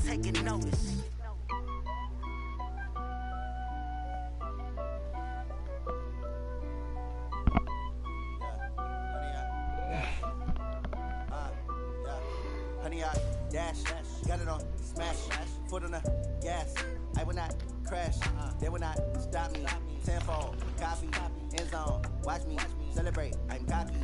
taking notice. Honey, I dash, got it on smash, foot on the gas. I will not crash, they will not stop me. Tenfold, copy, end zone, watch me celebrate. I'm cocky,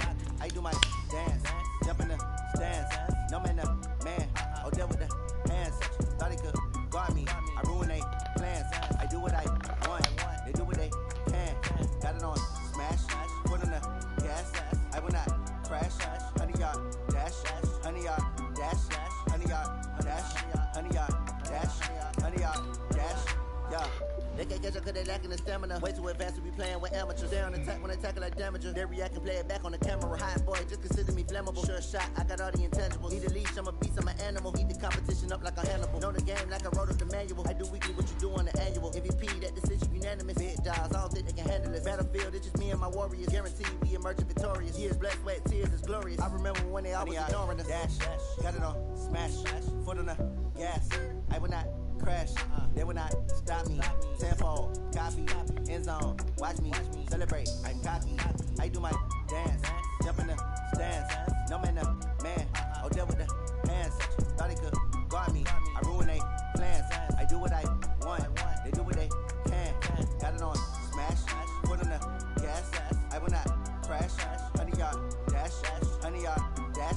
I do my dance, jump in the stands. No man, the man, oh deal with the hands. Thought he could guard me, I ruin they plans. I do what I want, they do what they can. Got it on smash, foot on the gas. I will not crash, honey, y'all dash, honey, y'all dash, honey, y'all dash, honey, y'all dash, honey, y'all dash, yeah. They can't catch up cause they lacking the stamina. Way too advanced to be playing with amateurs. They on attack when they tackle like damager. They react and play it back on the camera. Hot boy, just consider me flammable. Sure shot, I got all the intangibles. Need a leash, I'm a beast, I'm an animal. Heat the competition up like a Hannibal. Know the game like I wrote up the manual. I do weekly what you do on the annual. MVP, that decision unanimous. Big jobs, I don't think they can handle it. Battlefield, it's just me and my warriors. Guaranteed we emerging victorious. Years, blood, sweat, tears, is glorious. I remember when they always ignoring us. Dash, got it on smash, foot on the gas. I will not crash, they will not stop me. Tenfold, copy, end zone, watch me celebrate. I'm cocky, I do my dance, jump in the stands. No man, the man, oh deal with the hands. Thought he could guard me, I ruin they plans. I do what I want, they do what they can. Got it on smash, foot on the gas. I will not crash, honey y'all dash, honey y'all dash,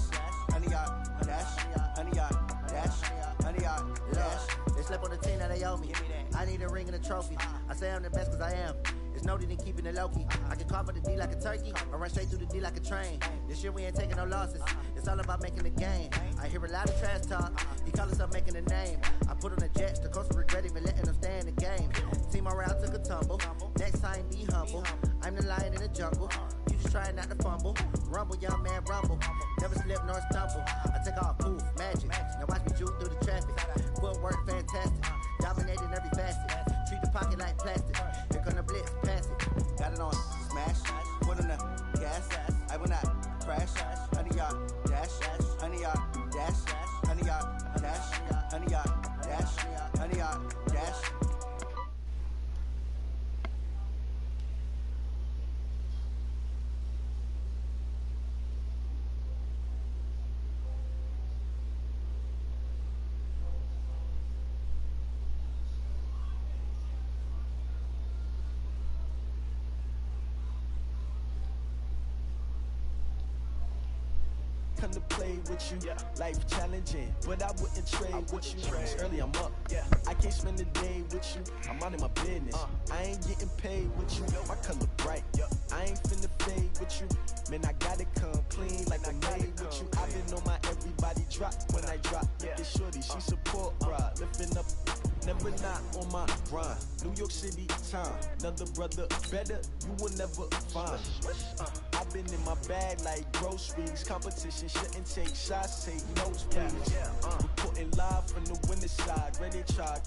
honey y'all dash, honey y'all dash, honey y'all dash. They slept on the team that they owe me. I need a ring and a trophy. I say I'm the best cause I am. It's no need in keeping it low-key. I can carve the D like a turkey or run straight through the D like a train. This year we ain't taking no losses. It's all about making the game. I hear a lot of trash talk. He call himself making a name. I put on the Jets. The coach regret even letting them stay in the game. Team around took a tumble. Next time be humble. I'm the lion in the jungle. You just trying not to fumble. Rumble, young man, rumble. Never slip nor stumble. I take off, poof, magic. Now watch me juke through the traffic. Footwork fantastic. Dominating every facet. Treat the pocket like plastic. Here come the blitz, pass it. Got it on smash, foot on the gas. I will not crash. Honey y'all dash, honey y'all dash, honey y'all dash, honey y'all dash, honey y'all dash. Come to play with you, life challenging, but I wouldn't trade with you. It's early, I'm up. I can't spend the day with you. I'm out of my business. I ain't getting paid with you. My color bright. I ain't finna fade with you. Man, I gotta come clean like I made with you. I've been on my everybody drop when I drop. This shorty, she support ride, lifting up. Never not on my grind. New York City time. Another brother better, you will never find. I've been in my bag like groceries. Competition shouldn't take shots, take notes, please. Reporting live from the winner side, ready to charge.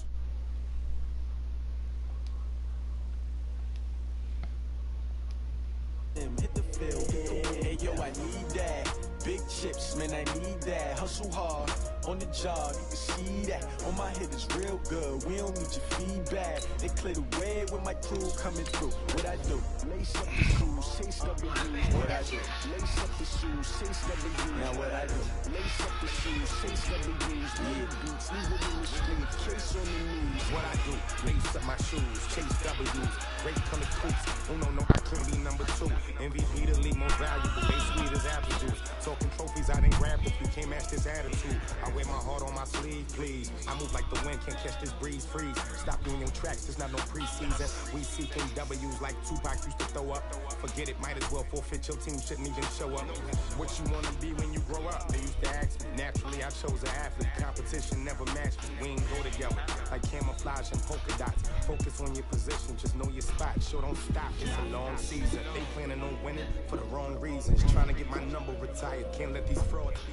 Hit the field, hey yo, I need that. Big chips, man, I need that. Hustle hard on the job, you can see that. On my head is real good, we don't need your feedback. They clear the way with my crew coming through. What I do? Lace up the shoes, chase W's. What I do? Lace up the shoes, chase W's. Now what I do? Lace up the shoes, chase W's. Weird beats, leave it in the street, case on the news. What I do? Lace up my shoes, chase W's. Great color coops, no, I couldn't be number 2. MVP the league more valuable, they sweet as apple juice. Talking trophies, I didn't grab if you can't match this attitude. I wear my heart on my sleeve, please. I move like the wind, can't catch this breeze, freeze. Stop doing your tracks, there's not no preseason. We seeking W's like Tupac used to throw up. Forget it, might as well forfeit, your team shouldn't even show up. What you wanna be when you grow up? They used to ask me. Naturally, I chose an athlete. Competition never matched me. We ain't go together like camouflage and polka dots. Focus on your position, just know your spot. Sure, don't stop, it's a long season. They planning on winning for the wrong reasons. Trying to get my number retired, can't let these frauds be.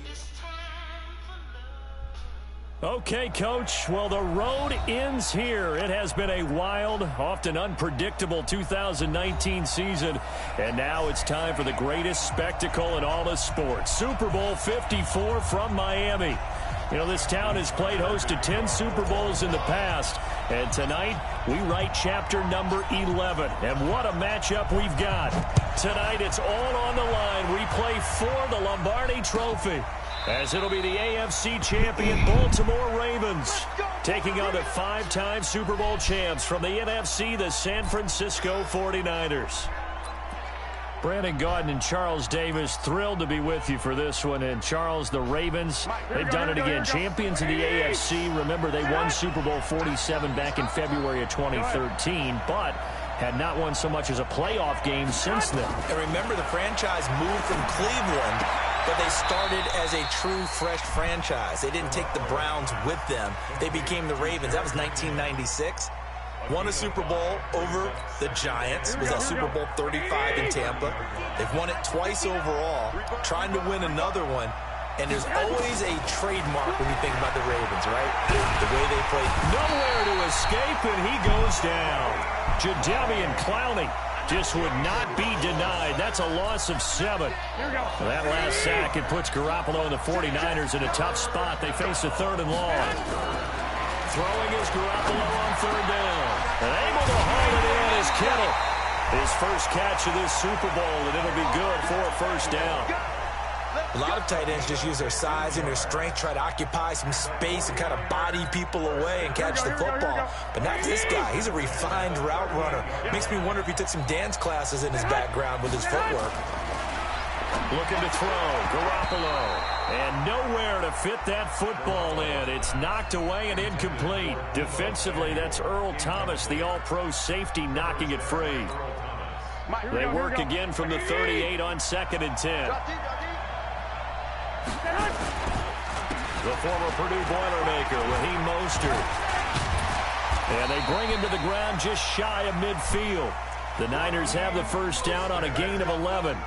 Okay, Coach. Well, the road ends here. It has been a wild, often unpredictable 2019 season. And now it's time for the greatest spectacle in all of sports. Super Bowl 54 from Miami. You know, this town has played host to 10 Super Bowls in the past, and tonight we write chapter number 11. And what a matchup we've got. Tonight it's all on the line. We play for the Lombardi Trophy, as it'll be the AFC champion Baltimore Ravens taking on the 5-time Super Bowl champs from the NFC, the San Francisco 49ers. Brandon Gaudin and Charles Davis, thrilled to be with you for this one. And Charles, the Ravens, they've done it again. Champions of the AFC. Remember, they won Super Bowl 47 back in February of 2013, but had not won so much as a playoff game since then. And remember, the franchise moved from Cleveland, but they started as a true fresh franchise. They didn't take the Browns with them. They became the Ravens. That was 1996. Won a Super Bowl over the Giants. Was that Super Bowl 35 in Tampa. They've won it twice overall, trying to win another one. And there's always a trademark when you think about the Ravens, right? The way they play. Nowhere to escape, and he goes down. Jadeveon Clowney just would not be denied. That's a loss of 7. That last sack, it puts Garoppolo and the 49ers in a tough spot. They face a 3rd and long. Throwing is Garoppolo on 3rd down. And able to haul it in is Kittle. His first catch of this Super Bowl, and it'll be good for a 1st down. A lot of tight ends just use their size and their strength, try to occupy some space and kind of body people away and catch the football. But not this guy. He's a refined route runner. Makes me wonder if he took some dance classes in his background with his footwork. Looking to throw, Garoppolo. And nowhere to fit that football in. It's knocked away and incomplete. Defensively, that's Earl Thomas, the all-pro safety, knocking it free. They work again from the 38 on 2nd and 10. The former Purdue Boilermaker, Raheem Mostert. And they bring him to the ground just shy of midfield. The Niners have the 1st down on a gain of 11.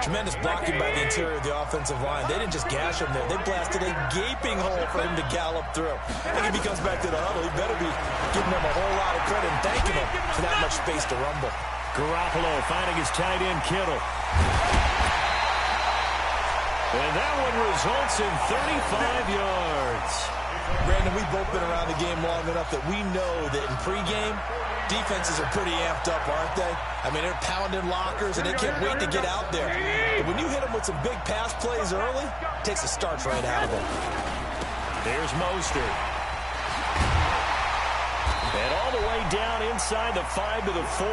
Tremendous blocking by the interior of the offensive line. They didn't just gash him there. They blasted a gaping hole for him to gallop through. I think if he comes back to the huddle, he better be giving them a whole lot of credit and thanking him for that much space to rumble. Garoppolo finding his tight end, Kittle. And that one results in 35 yards. Brandon, we've both been around the game long enough that we know that in pregame, defenses are pretty amped up, aren't they? I mean, they're pounding lockers, and they can't wait to get out there. But when you hit them with some big pass plays early, it takes the starch right out of them. Here's Mostert. And all the way down inside the 5 to the 4.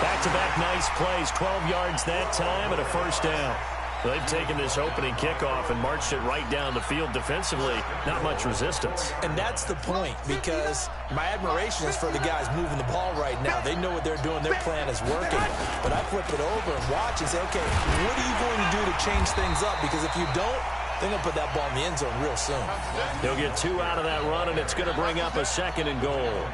Back-to-back nice plays, 12 yards that time and a 1st down. They've taken this opening kickoff and marched it right down the field defensively. Not much resistance. And that's the point, because my admiration is for the guys moving the ball right now. They know what they're doing. Their plan is working. But I flip it over and watch and say, okay, what are you going to do to change things up? Because if you don't, they're going to put that ball in the end zone real soon. They'll get 2 out of that run, and it's going to bring up a 2nd and goal.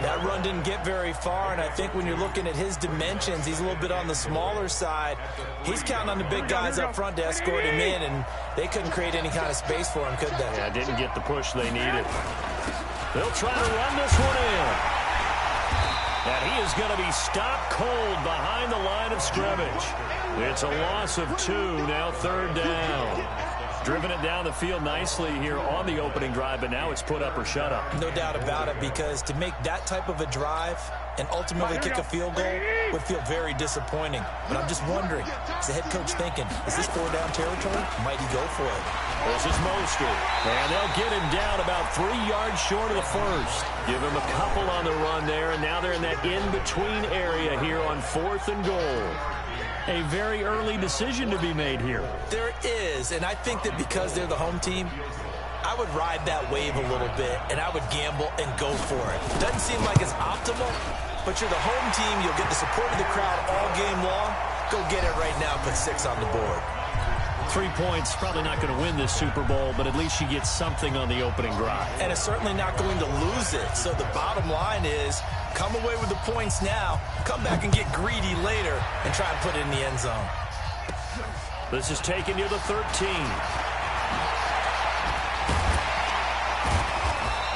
That run didn't get very far, and I think when you're looking at his dimensions, he's a little bit on the smaller side. He's counting on the big guys up front to escort him in, and they couldn't create any kind of space for him, could they? Yeah, didn't get the push they needed. They'll try to run this one in. And he is going to be stopped cold behind the line of scrimmage. It's a loss of 2, now 3rd down. Driven it down the field nicely here on the opening drive, but now it's put up or shut up. No doubt about it, because to make that type of a drive and ultimately kick a field goal would feel very disappointing. But I'm just wondering, is the head coach thinking, is this 4-down territory? Might he go for it? This is Mostert, and they'll get him down about 3 yards short of the 1st. Give him a couple on the run there, and now they're in that in-between area here on 4th and goal. A very early decision to be made here. There is, and I think that because they're the home team, I would ride that wave a little bit, and I would gamble and go for it. Doesn't seem like it's optimal, but you're the home team. You'll get the support of the crowd all game long. Go get it right now. Put 6 on the board. 3 points, probably not going to win this Super Bowl, but at least you get something on the opening drive. And it's certainly not going to lose it. So the bottom line is, come away with the points now, come back and get greedy later, and try and put it in the end zone. This is taken near the 13.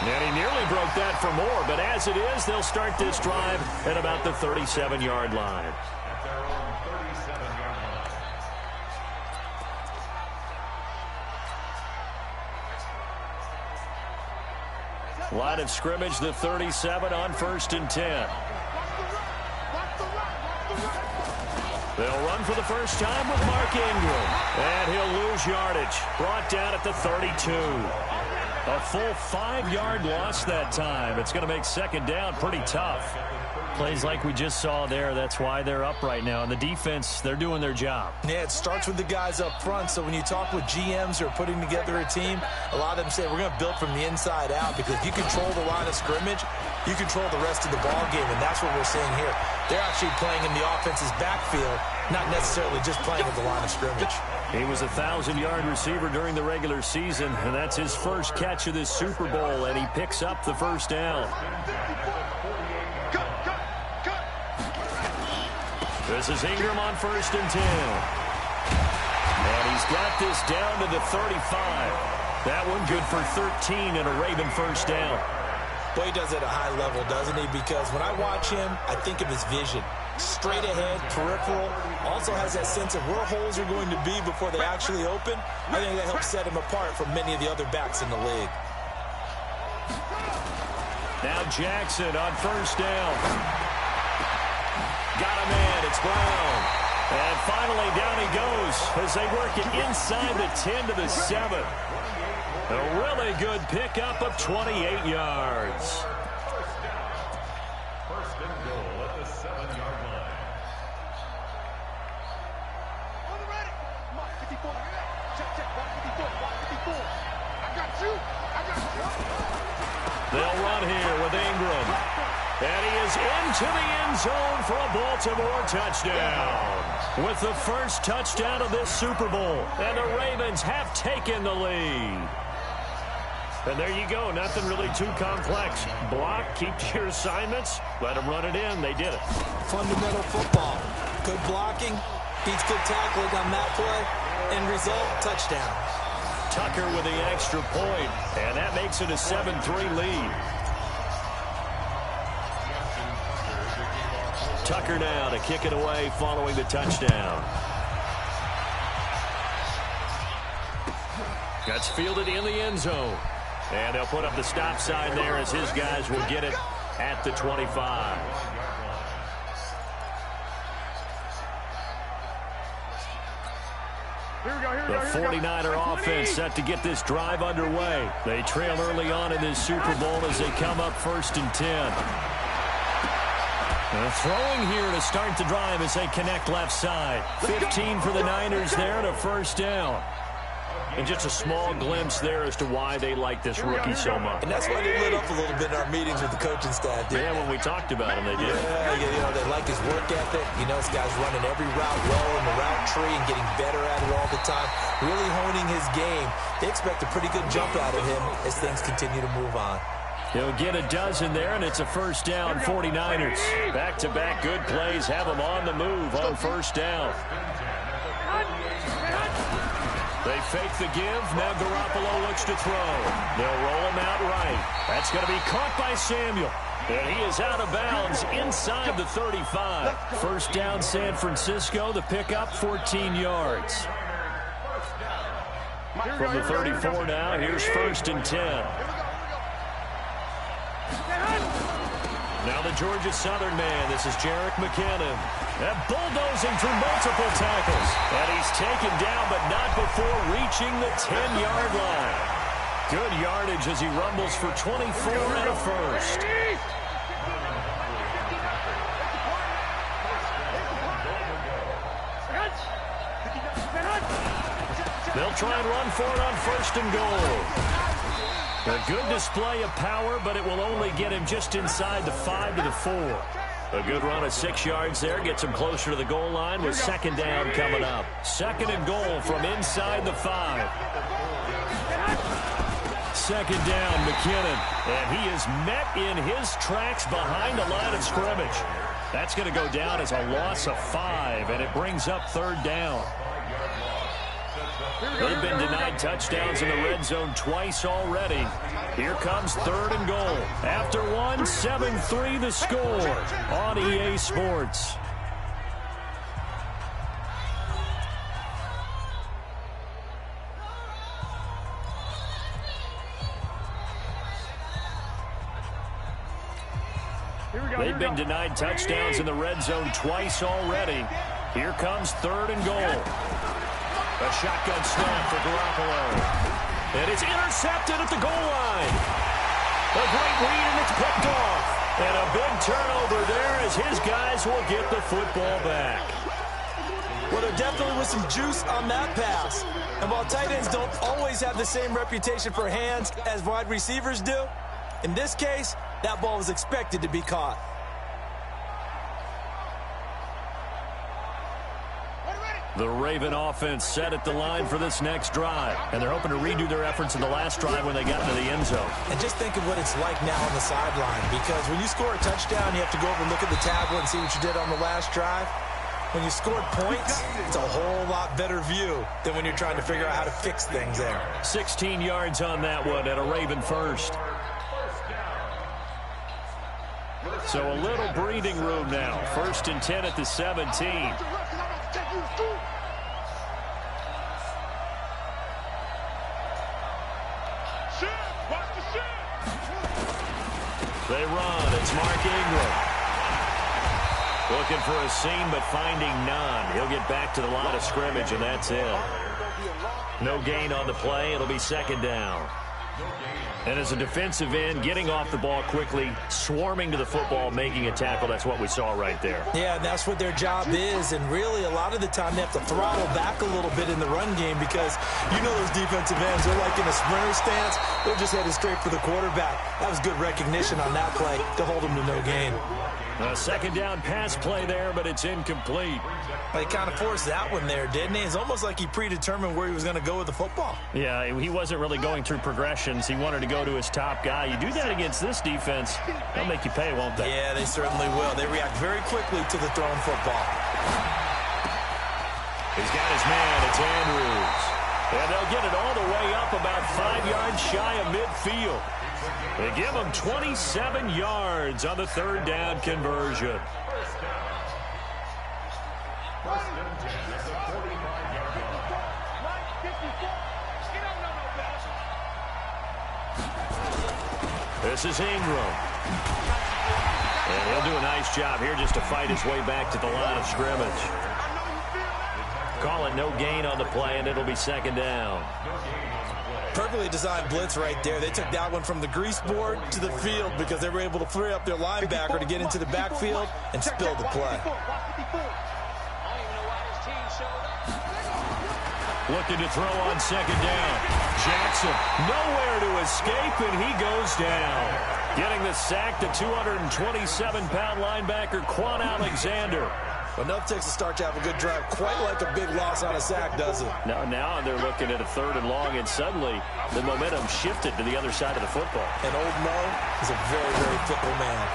And he nearly broke that for more, but as it is, they'll start this drive at about the 37-yard line. Line of scrimmage, the 37 on 1st and 10. They'll run for the first time with Mark Ingram. And he'll lose yardage. Brought down at the 32. A full 5-yard loss that time. It's going to make second down pretty tough. Plays like we just saw there. That's why they're up right now. And the defense, they're doing their job. Yeah, it starts with the guys up front. So when you talk with GMs who are putting together a team, a lot of them say we're going to build from the inside out, because if you control the line of scrimmage, you control the rest of the ball game, and that's what we're seeing here. They're actually playing in the offense's backfield, not necessarily just playing at the line of scrimmage. He was a 1,000-yard receiver during the regular season, and that's his first catch of this Super Bowl, and he picks up the first down. This is Ingram on 1st and 10. And he's got this down to the 35. That one good for 13 and a Raven first down. Boy, he does it at a high level, doesn't he? Because when I watch him, I think of his vision. Straight ahead, peripheral. Also has that sense of where holes are going to be before they actually open. I think that helps set him apart from many of the other backs in the league. Now Jackson on first down. Got a man. It's Brown. And finally down he goes as they work it inside the 10 to the 7. A really good pickup of 28 yards. First and goal at the 7-yard line. On the ready. Come on, 54. Check. 54. 54. I got you. They'll run here with Ingram. And he is into the end zone for a Baltimore touchdown. With the first touchdown of this Super Bowl. And the Ravens have taken the lead. And there you go. Nothing really too complex. Block, keep to your assignments, let them run it in. They did it. Fundamental football. Good blocking, beats good tackling on that play. End result, touchdown. Tucker with the extra point, and that makes it a 7-3 lead. Tucker now to kick it away following the touchdown. That's fielded in the end zone. And they'll put up the stop sign there as his guys will get it at the 25. The 49er offense set to get this drive underway. They trail early on in this Super Bowl as they come up 1st and 10. And throwing here to start the drive as they connect left side. 15 for the Niners there and a first down. And just a small glimpse there as to why they like this rookie so much. And that's why they lit up a little bit in our meetings with the coaching staff. Yeah, when we talked about him, they did. Yeah, you know, they like his work ethic. You know, this guy's running every route well in the route tree and getting better at it all the time. Really honing his game. They expect a pretty good jump out of him as things continue to move on. He'll get a dozen there, and it's a first down, 49ers. Back-to-back good plays have them on the move on first down. They fake the give. Now Garoppolo looks to throw. They'll roll him out right. That's going to be caught by Samuel. And he is out of bounds inside the 35. First down, San Francisco. The pickup, 14 yards. From the 34 now, here's 1st and 10. Now the Georgia Southern man. This is Jerick McKinnon. And bulldozing through multiple tackles. And he's taken down, but not before reaching the 10-yard line. Good yardage as he rumbles for 24 and a first. They'll try and run for it on 1st and goal. A good display of power, but it will only get him just inside the 5 to the 4. A good run of 6 yards there gets him closer to the goal line with second down coming up. 2nd and goal from inside the 5. Second down, McKinnon. And he is met in his tracks behind the line of scrimmage. That's going to go down as a loss of 5, and it brings up 3rd down. They've been denied touchdowns in the red zone twice already. Here comes 3rd and goal. After one, 7-3 the score on EA Sports. They've been denied touchdowns in the red zone twice already. Here comes 3rd and goal. A shotgun snap for Garoppolo. And it's intercepted at the goal line. A great read, and it's picked off. And a big turnover there as his guys will get the football back. Well, there definitely was some juice on that pass. And while tight ends don't always have the same reputation for hands as wide receivers do, in this case, that ball was expected to be caught. The Raven offense set at the line for this next drive. And they're hoping to redo their efforts in the last drive when they got into the end zone. And just think of what it's like now on the sideline. Because when you score a touchdown, you have to go over and look at the tablet and see what you did on the last drive. When you scored points, it's a whole lot better view than when you're trying to figure out how to fix things there. 16 yards on that one at a Raven first. So a little breathing room now. 1st and 10 at the 17. They run. It's Mark Ingram. Looking for a seam, but finding none. He'll get back to the line of scrimmage, and that's it. No gain on the play. It'll be 2nd down. And as a defensive end, getting off the ball quickly, swarming to the football, making a tackle, that's what we saw right there. Yeah, and that's what their job is. And really, a lot of the time, they have to throttle back a little bit in the run game because you know those defensive ends, they're like in a sprinter stance. They're just headed straight for the quarterback. That was good recognition on that play to hold them to no gain. A 2nd down pass play there, but it's incomplete. He kind of forced that one there, didn't he? It's almost like he predetermined where he was going to go with the football. Yeah, he wasn't really going through progressions. He wanted to go to his top guy. You do that against this defense, they'll make you pay, won't they? Yeah, they certainly will. They react very quickly to the thrown football. He's got his man. It's Andrews. And they'll get it all the way up about 5 yards shy of midfield. They give him 27 yards on the 3rd down conversion. This is Ingram. And he'll do a nice job here just to fight his way back to the line of scrimmage. Call it no gain on the play, and it'll be 2nd down. Perfectly designed blitz right there. They took that one from the grease board to the field because they were able to free up their linebacker to get into the backfield and spill the play. Looking to throw on 2nd down. Jackson nowhere to escape, and he goes down. Getting the sack, the 227-pound linebacker, Quan Alexander. Well, enough takes a start to have a good drive. Quite like a big loss on a sack, does it? Now they're looking at a 3rd and long, and suddenly the momentum shifted to the other side of the football. And old Mo is a very, very fickle man.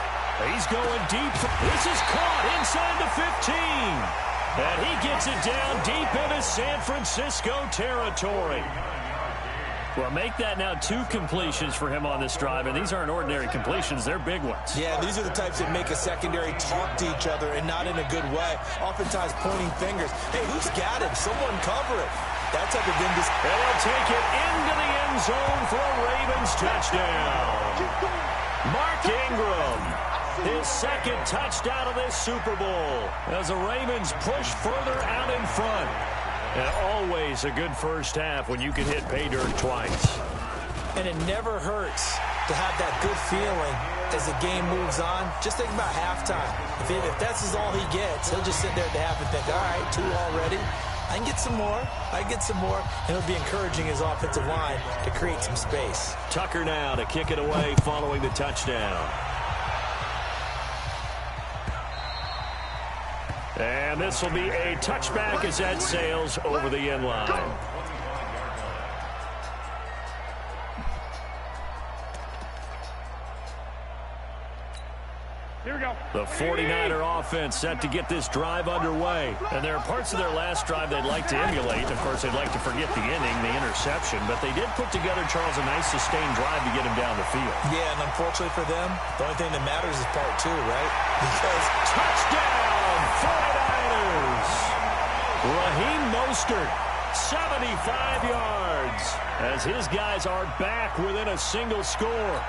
He's going deep. This is caught inside the 15. And he gets it down deep into San Francisco territory. Well, make that now 2 completions for him on this drive, and these aren't ordinary completions. They're big ones. Yeah, these are the types that make a secondary talk to each other and not in a good way. Oftentimes pointing fingers. Hey, who's got him? Someone cover it. That type of indiscipline. And they'll take it into the end zone for a Ravens touchdown. Mark Ingram, his 2nd touchdown of this Super Bowl as the Ravens push further out in front. And always a good first half when you can hit pay dirt twice. And it never hurts to have that good feeling as the game moves on. Just think about halftime. If that's all he gets, he'll just sit there at the half and think, all right, 2 already. I can get some more. I can get some more. And he'll be encouraging his offensive line to create some space. Tucker now to kick it away following the touchdown. And this will be a touchback as that sails over the end line. Here we go. The 49er offense set to get this drive underway. And there are parts of their last drive they'd like to emulate. Of course, they'd like to forget the inning, the interception. But they did put together, Charles, a nice sustained drive to get him down the field. Yeah, and unfortunately for them, the only thing that matters is part 2, right? Because touchdown, 49ers! Raheem Mostert, 75 yards, as his guys are back within a single score.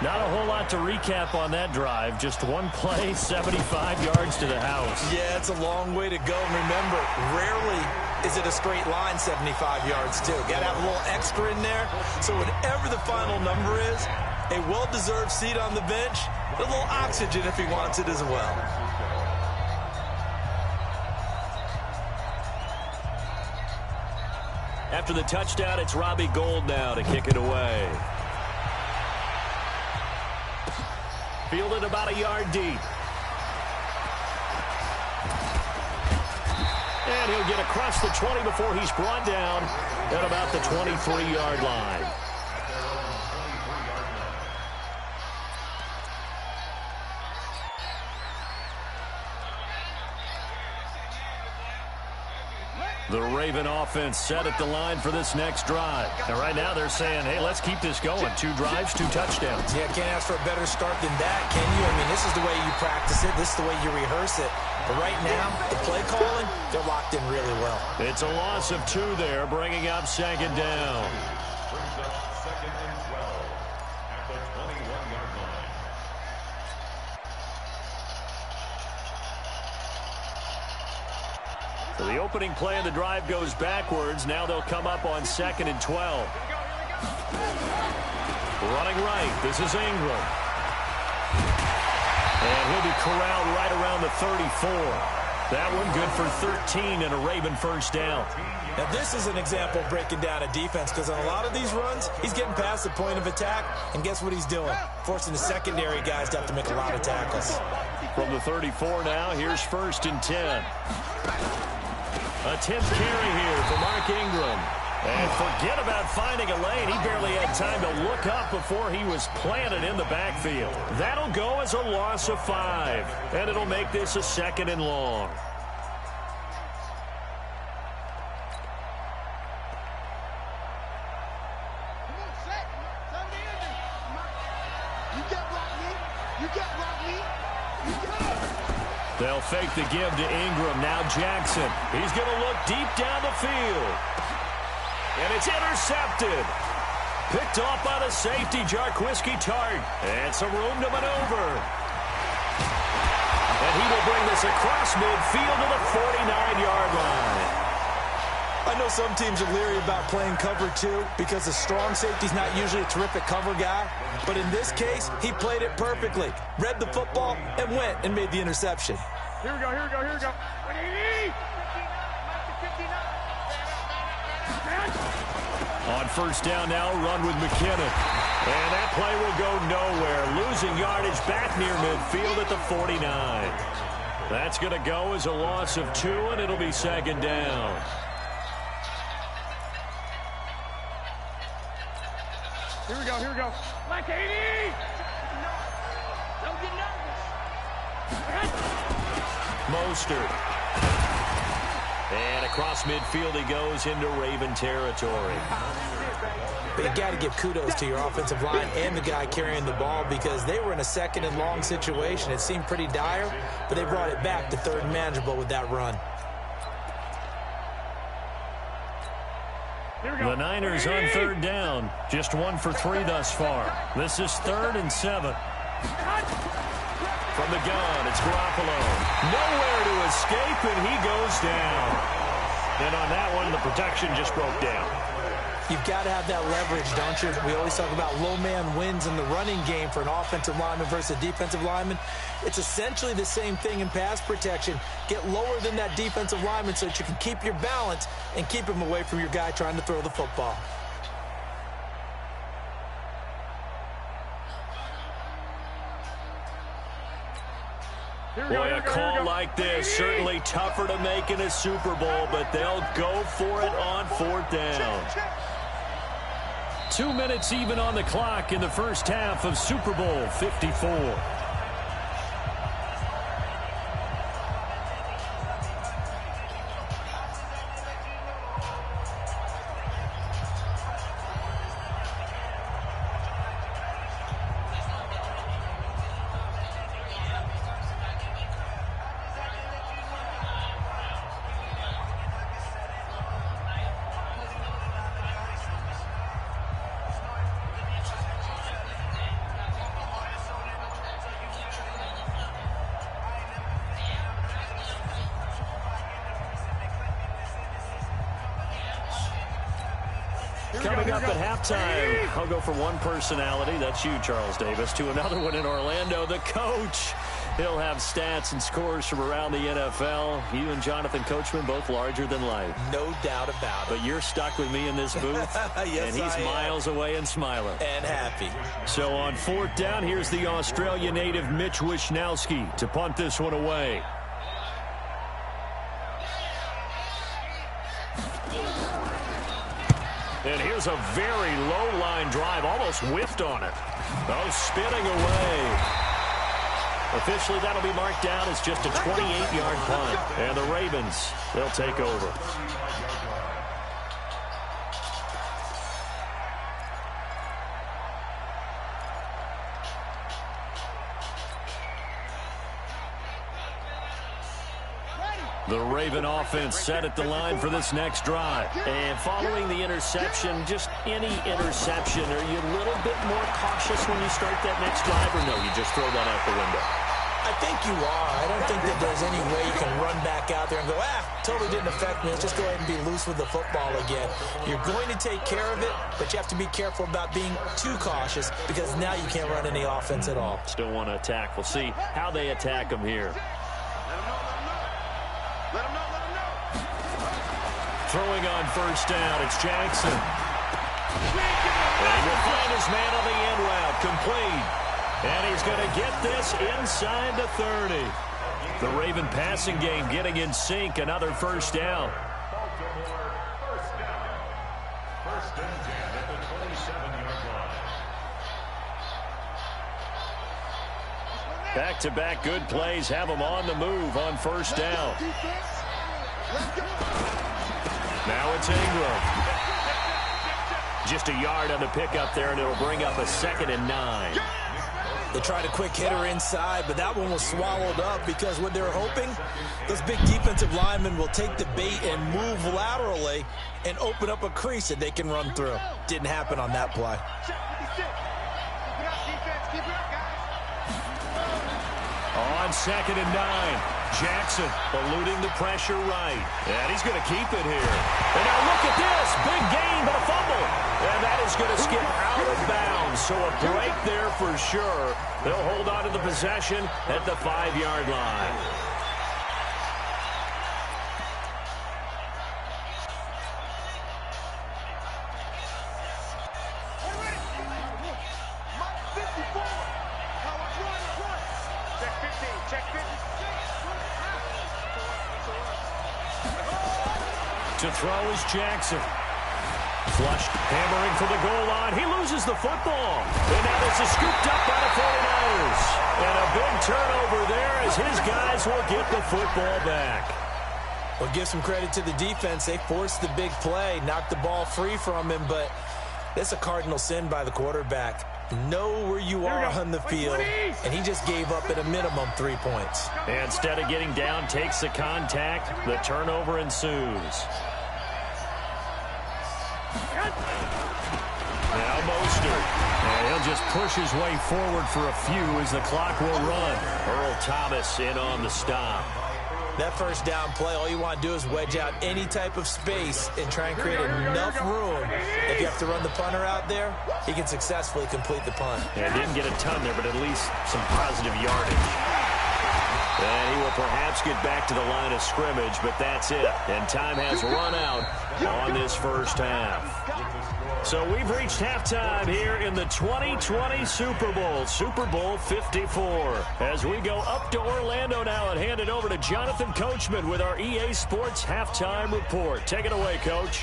Not a whole lot to recap on that drive. Just one play, 75 yards to the house. Yeah, it's a long way to go. And remember, rarely is it a straight line 75 yards, too. Got to have a little extra in there. So whatever the final number is, a well-deserved seat on the bench, a little oxygen if he wants it as well. After the touchdown, it's Robbie Gould now to kick it away. Fielded about a yard deep. And he'll get across the 20 before he's brought down at about the 23-yard line. The Raven offense set at the line for this next drive. And right now they're saying, hey, let's keep this going. 2 drives, 2 touchdowns. Yeah, can't ask for a better start than that, can you? I mean, this is the way you practice it. This is the way you rehearse it. But right now, the play calling, they're locked in really well. It's a loss of 2 there, bringing up second down. Brings up 2nd and 12 at the 21-yard line. So the opening play of the drive goes backwards. Now they'll come up on 2nd and 12. Running right. This is Ingram. And he'll be corralled right around the 34. That one good for 13 and a Raven first down. Now this is an example of breaking down a defense, because on a lot of these runs, he's getting past the point of attack, and guess what he's doing? Forcing the secondary guys to have to make a lot of tackles. From the 34 now, here's 1st and 10. A 10th carry here for Mark Ingram. And forget about finding a lane. He barely had time to look up before he was planted in the backfield. That'll go as a loss of 5. And it'll make this a 2nd and long. They'll fake the give to Ingram. Now Jackson. He's going to look deep down the field. And it's intercepted. Picked off by the safety, Jarquiski Tart. And some room to maneuver. And he will bring this across midfield to the 49-yard line. I know some teams are leery about playing cover 2 because the strong safety's not usually a terrific cover guy. But in this case, he played it perfectly. Read the football and went and made the interception. Here we go, here we go, here we go. On first down now, run with McKinnon. And that play will go nowhere. Losing yardage back near midfield at the 49. That's going to go as a loss of 2, and it'll be 2nd down. Here we go, here we go. Like 80! Don't get nervous. Mostert. And across midfield he goes into Raven territory. But you got to give kudos to your offensive line and the guy carrying the ball, because they were in a 2nd and long situation. It seemed pretty dire, but they brought it back to 3rd and manageable with that run. The Niners on 3rd down. Just 1 for 3 thus far. This is 3rd and 7. From the gun, it's Garoppolo. Nowhere to escape, and he goes down. And on that one, the protection just broke down. You've got to have that leverage, don't you? We always talk about low man wins in the running game for an offensive lineman versus a defensive lineman. It's essentially the same thing in pass protection. Get lower than that defensive lineman so that you can keep your balance and keep him away from your guy trying to throw the football. Boy, a call like this, certainly tougher to make in a Super Bowl, but they'll go for it on 4th down. 2 minutes even on the clock in the first half of Super Bowl 54. Coming up at halftime, I'll go from one personality, that's you, Charles Davis, to another one in Orlando, the coach. He'll have stats and scores from around the NFL. You and Jonathan Coachman, both larger than life. No doubt about it. But you're stuck with me in this booth, yes, and he's miles away and smiling. And happy. So on fourth down, here's the Australia native Mitch Wishnowsky to punt this one away. And here's a very low line drive, almost whiffed on it. Oh, spinning away. Officially, that'll be marked down as just a 28-yard punt. And the Ravens, they'll take over. The Raven offense set at the line for this next drive. And following the interception, just any interception, are you a little bit more cautious when you start that next drive, or no, you just throw that out the window? I think you are. I don't think that there's any way you can run back out there and go, totally didn't affect me. Let's just go ahead and be loose with the football again. You're going to take care of it, but you have to be careful about being too cautious because now you can't run any offense at all. Still want to attack. We'll see how they attack them here. Throwing on first down, it's Jackson. And he will find his man on the end route, complete. And he's going to get this inside the 30. The Raven passing game getting in sync, another first down. First and 10 at the 27-yard line. Back-to-back good plays have them on the move on first down. Now it's Ingram. Just a yard on the pickup there, and it'll bring up a 2nd and 9. They tried a quick hitter inside, but that one was swallowed up because what they're hoping, those big defensive linemen will take the bait and move laterally and open up a crease that they can run through. Didn't happen on that play. On 2nd and 9. Jackson eluding the pressure right. And he's going to keep it here. And now look at this. Big gain, but a fumble. And that is going to skip out of bounds. So a break there for sure. They'll hold on to the possession at the 5-yard line. To throw is Jackson. Flushed, hammering for the goal line. He loses the football. And now this is scooped up by the 49ers. And a big turnover there as his guys will get the football back. Well, give some credit to the defense. They forced the big play, knocked the ball free from him, but that's a cardinal sin by the quarterback. Know where you are on the field, and he just gave up at a minimum 3 points. And instead of getting down, takes the contact. The turnover ensues. Now Mostert. And he'll just push his way forward for a few as the clock will run. Earl Thomas in on the stop. That first down play, all you want to do is wedge out any type of space and try and create enough room. If you have to run the punter out there, he can successfully complete the punt. And didn't get a ton there, but at least some positive yardage. And he will perhaps get back to the line of scrimmage, but that's it. And time has run out on this first half. So we've reached halftime here in the 2020 Super Bowl, Super Bowl 54. As we go up to Orlando now and hand it over to Jonathan Coachman with our EA Sports Halftime Report. Take it away, Coach.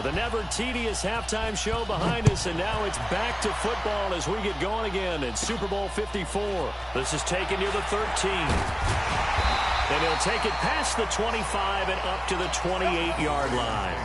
The never-tedious halftime show behind us, and now it's back to football as we get going again in Super Bowl 54. This is taken near the 13. And he'll take it past the 25 and up to the 28-yard line.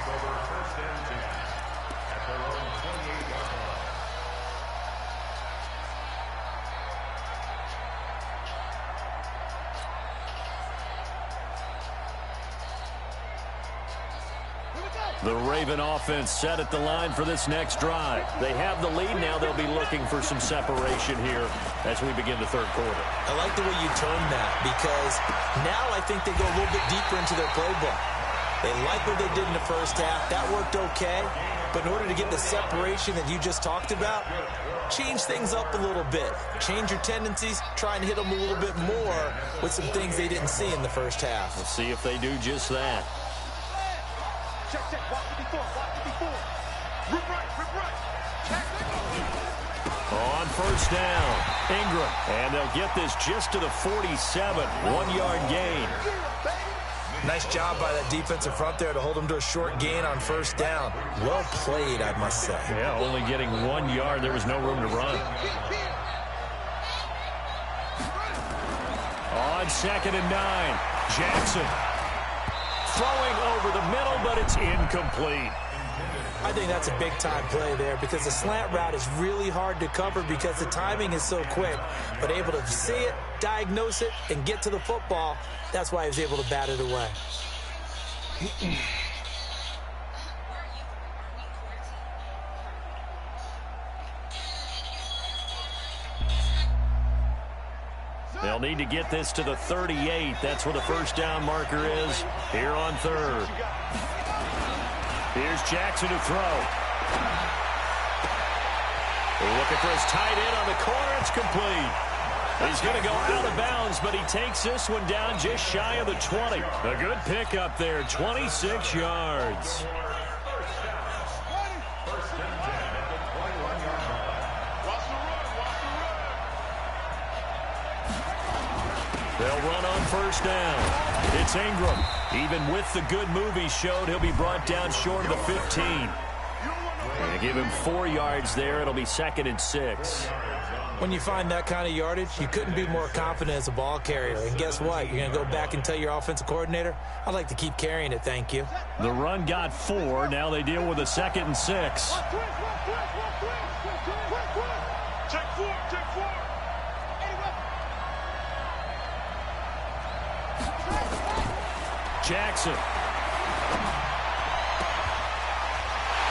The Raven offense set at the line for this next drive. They have the lead now. They'll be looking for some separation here as we begin the third quarter. I like the way you turned that, because now I think they go a little bit deeper into their playbook. They like what they did in the first half. That worked okay. But in order to get the separation that you just talked about, change things up a little bit. Change your tendencies, try and hit them a little bit more with some things they didn't see in the first half. We'll see if they do just that. Check, check. Watch 54. Watch 54. Rip right. Check. On first down, Ingram. And they'll get this just to the 47. 1-yard gain. Nice job by that defensive front there to hold them to a short gain on first down. Well played, I must say. Yeah, only getting 1 yard. There was no room to run. On 2nd and 9, Jackson. Throwing over the middle, but it's incomplete. I think that's a big-time play there, because the slant route is really hard to cover because the timing is so quick. But able to see it, diagnose it, and get to the football, that's why he was able to bat it away. They'll need to get this to the 38. That's where the first down marker is here on third. Here's Jackson to throw. Looking for his tight end on the corner. It's complete. He's going to go out of bounds, but he takes this one down just shy of the 20. A good pickup there, 26 yards. They'll run on first down. It's Ingram. Even with the good move he showed, he'll be brought down short of the 15. And give him 4 yards there. It'll be 2nd and 6. When you find that kind of yardage, you couldn't be more confident as a ball carrier. And guess what? You're going to go back and tell your offensive coordinator, I'd like to keep carrying it, thank you. The run got 4. Now they deal with a 2nd and 6. Check 4. Jackson.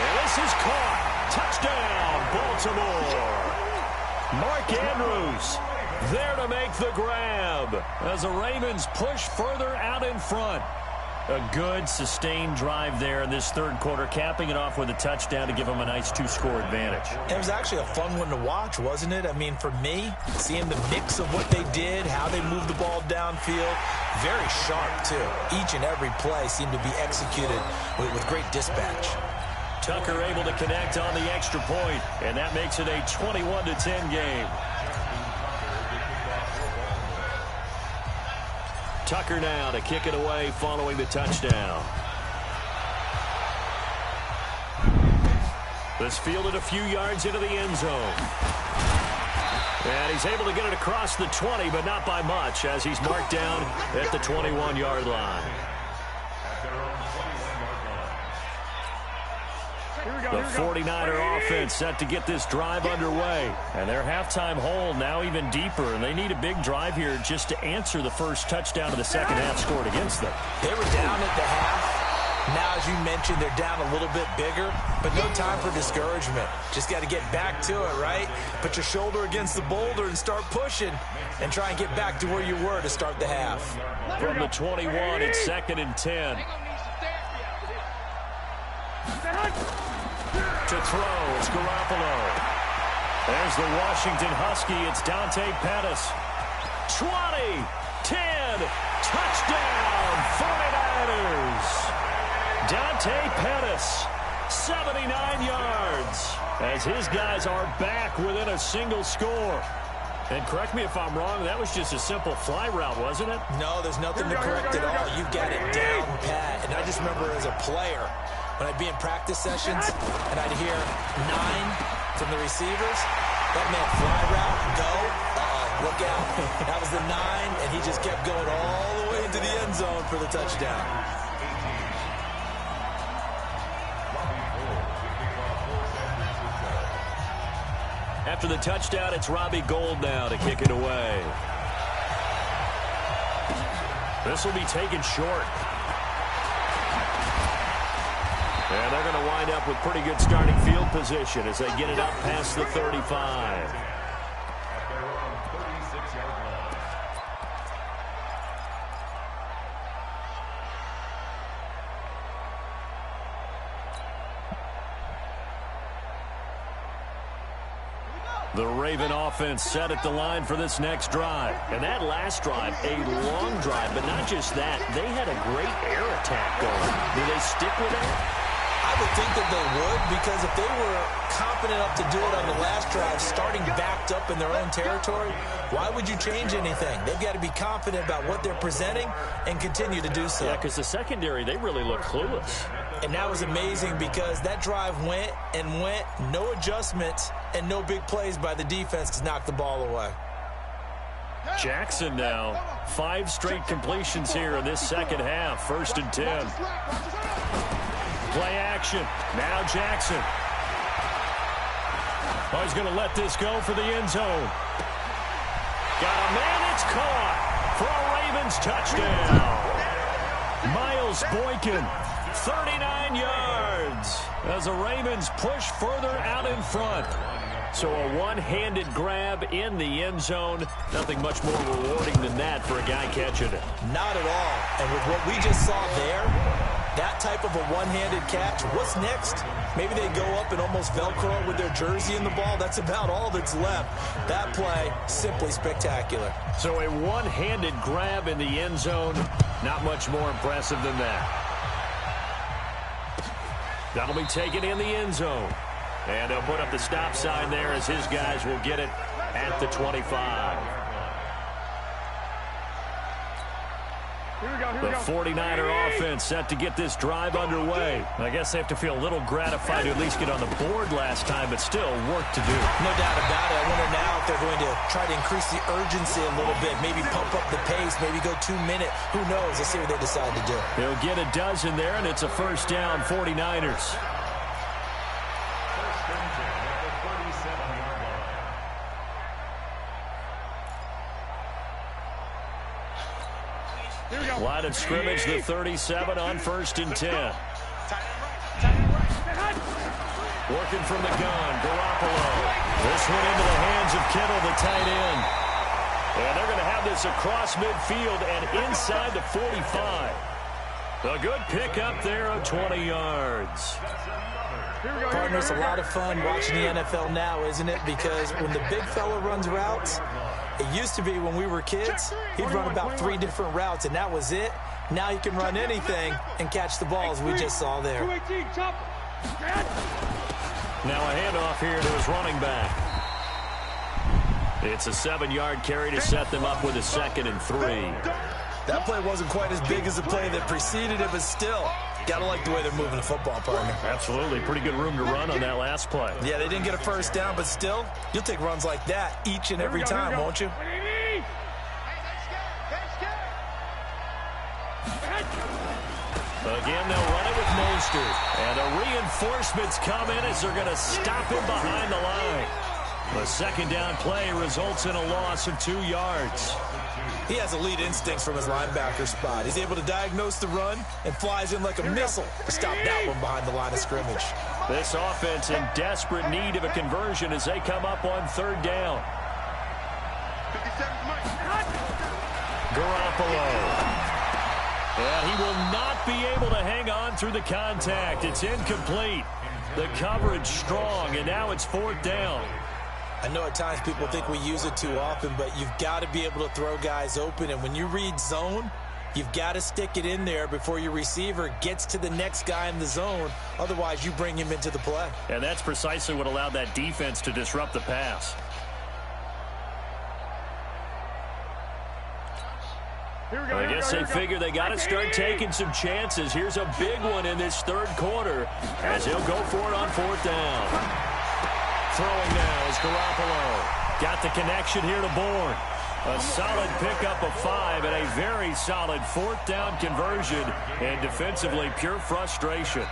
And this is caught. Touchdown, Baltimore. Mark Andrews there to make the grab as the Ravens push further out in front. A good, sustained drive there in this third quarter, capping it off with a touchdown to give them a nice 2-score advantage. It was actually a fun one to watch, wasn't it? I mean, for me, seeing the mix of what they did, how they moved the ball downfield, very sharp, too. Each and every play seemed to be executed with great dispatch. Tucker able to connect on the extra point, and that makes it a 21-10 game. Tucker now to kick it away following the touchdown. This fielded a few yards into the end zone. And he's able to get it across the 20, but not by much, as he's marked down at the 21-yard line. The 49er offense set to get this drive underway. And their halftime hole now even deeper. And they need a big drive here just to answer the first touchdown of the second half scored against them. They were down at the half. Now, as you mentioned, they're down a little bit bigger. But no time for discouragement. Just got to get back to it, right? Put your shoulder against the boulder and start pushing. And try and get back to where you were to start the half. From the 21, it's 2nd and 10. To throw, it's Garoppolo. There's the Washington Husky. It's Dante Pettis. 20, 10, touchdown, 49ers. Dante Pettis, 79 yards, as his guys are back within a single score. And correct me if I'm wrong, that was just a simple fly route, wasn't it? No, there's nothing to correct at all. You got it down pat. And I just remember as a player, when I'd be in practice sessions and I'd hear 9 from the receivers, that meant fly route, go, look out. That was the 9, and he just kept going all the way into the end zone for the touchdown. After the touchdown, it's Robbie Gould now to kick it away. This will be taken short. And they're going to wind up with pretty good starting field position as they get it up past the 35. The Raven offense set at the line for this next drive. And that last drive, a long drive, but not just that. They had a great air attack going. Do they stick with that? I would think that they would, because if they were confident enough to do it on the last drive, starting backed up in their own territory, why would you change anything? They've got to be confident about what they're presenting and continue to do so. Yeah, because the secondary, they really look clueless. And that was amazing because that drive went and went, no adjustments and no big plays by the defense to knock the ball away. Jackson now, 5 straight completions here in this second half, 1st and 10. Play action. Now Jackson. Oh, he's going to let this go for the end zone. Got a man. It's caught for a Ravens touchdown. Miles Boykin, 39 yards as the Ravens push further out in front. So a one-handed grab in the end zone. Nothing much more rewarding than that for a guy catching it. Not at all. And with what we just saw there, that type of a one-handed catch, what's next? Maybe they go up and almost Velcro with their jersey in the ball. That's about all that's left. That play, simply spectacular. So a one-handed grab in the end zone, not much more impressive than that. That'll be taken in the end zone. And they'll put up the stop sign there as his guys will get it at the 25. The 49er offense set to get this drive underway. I guess they have to feel a little gratified to at least get on the board last time, but still work to do. No doubt about it. I wonder now if they're going to try to increase the urgency a little bit, maybe pump up the pace, maybe go 2-minute. Who knows? Let's see what they decide to do. They'll get a dozen there, and it's a first down, 49ers. Line of scrimmage, the 37 on 1st and 10. Working from the gun, Garoppolo. This one into the hands of Kittle, the tight end. And they're going to have this across midfield and inside the 45. A good pickup there of 20 yards. Partners, a lot of fun watching the NFL now, isn't it? Because when the big fella runs routes, it used to be when we were kids, he'd run about 3 different routes, and that was it. Now he can run anything and catch the balls we just saw there. Now a handoff here to his running back. It's a 7-yard carry to set them up with a 2nd and 3. That play wasn't quite as big as the play that preceded it, but still, gotta like the way they're moving the football, partner. Absolutely. Pretty good room to run on that last play. Yeah, they didn't get a first down, but still, you'll take runs like that each and every time, won't you? Again, they'll run it with Mostert. And the reinforcements come in as they're going to stop him behind the line. The 2nd down play results in a loss of 2 yards. He has elite instincts from his linebacker spot. He's able to diagnose the run and flies in like a missile to stop that one behind the line of scrimmage. This offense in desperate need of a conversion as they come up on 3rd down. Garoppolo. And he will not be able to hang on through the contact. It's incomplete. The coverage strong, and now it's 4th down. I know at times people think we use it too often, but you've got to be able to throw guys open. And when you read zone, you've got to stick it in there before your receiver gets to the next guy in the zone. Otherwise, you bring him into the play. And that's precisely what allowed that defense to disrupt the pass. I guess they figure they got to start taking some chances. Here's a big one in this 3rd quarter as he'll go for it on 4th down. Throwing now is Garoppolo. Got the connection here to Bourne. A solid pickup of 5 and a very solid 4th down conversion. And defensively, pure frustration.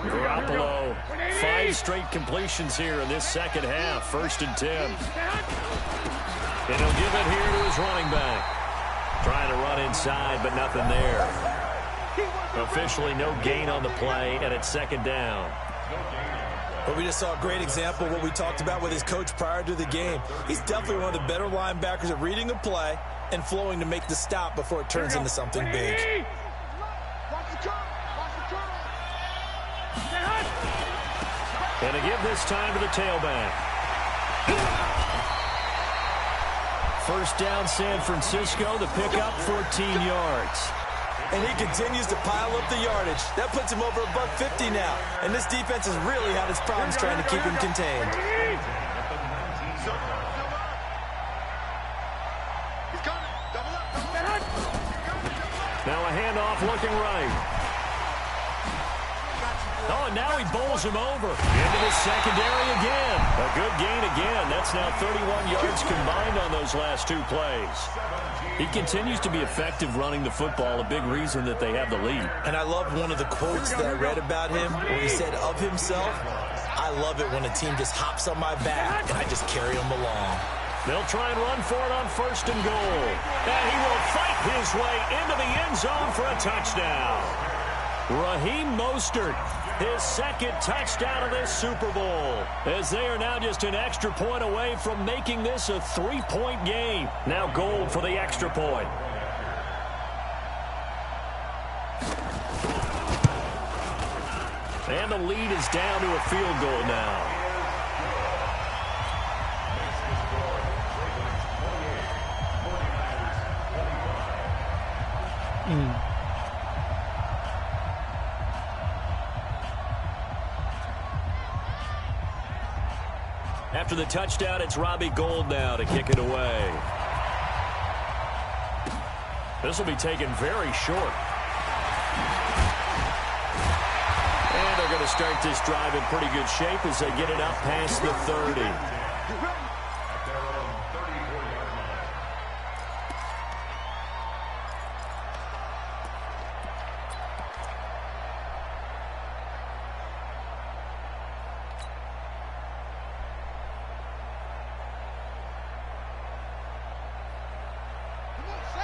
Garoppolo, 5 straight completions here in this 2nd half. 1st and 10. And he'll give it here to his running back. Trying trying to run inside, but nothing there. Officially no gain on the play, and it's second down. But we just saw a great example of what we talked about with his coach prior to the game. He's definitely one of the better linebackers at reading a play and flowing to make the stop before it turns into something big. And to give this time to the tailback. First down, San Francisco. The pickup, 14 yards. And he continues to pile up the yardage. That puts him over above 50 now. And this defense has really had its problems trying to keep him contained. Now a handoff looking right. Oh, and now he bowls him over. Into the secondary again. A good gain again. That's now 31 yards combined on those last two plays. He continues to be effective running the football, a big reason that they have the lead. And I love one of the quotes that I read about him where he said of himself, I love it when a team just hops on my back and I just carry them along. They'll try and run for it on first and goal. And he will fight his way into the end zone for a touchdown. Raheem Mostert, his second touchdown of this Super Bowl, as they are now just an extra point away from making this a 3-point game. Now Gold for the extra point. And the lead is down to a field goal now. After the touchdown, it's Robbie Gould now to kick it away. This will be taken very short. And they're going to start this drive in pretty good shape as they get it up past the 30.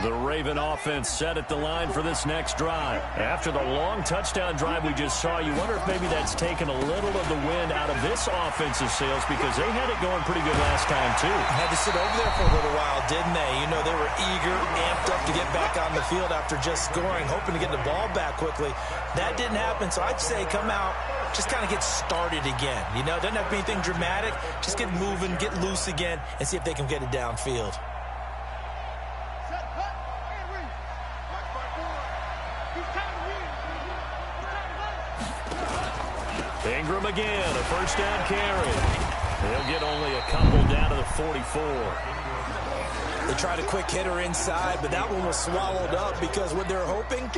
The Raven offense set at the line for this next drive. After the long touchdown drive we just saw, you wonder if maybe that's taken a little of the wind out of this offensive sails because they had it going pretty good last time, too. Had to sit over there for a little while, didn't they? You know, they were eager, amped up to get back on the field after just scoring, hoping to get the ball back quickly. That didn't happen, so I'd say come out, just kind of get started again. You know, doesn't have to be anything dramatic. Just get moving, get loose again, and see if they can get it downfield. Ingram again, a first down carry. They'll get only a couple down to the 44. They tried a quick hitter inside, but that one was swallowed up because what they're hoping,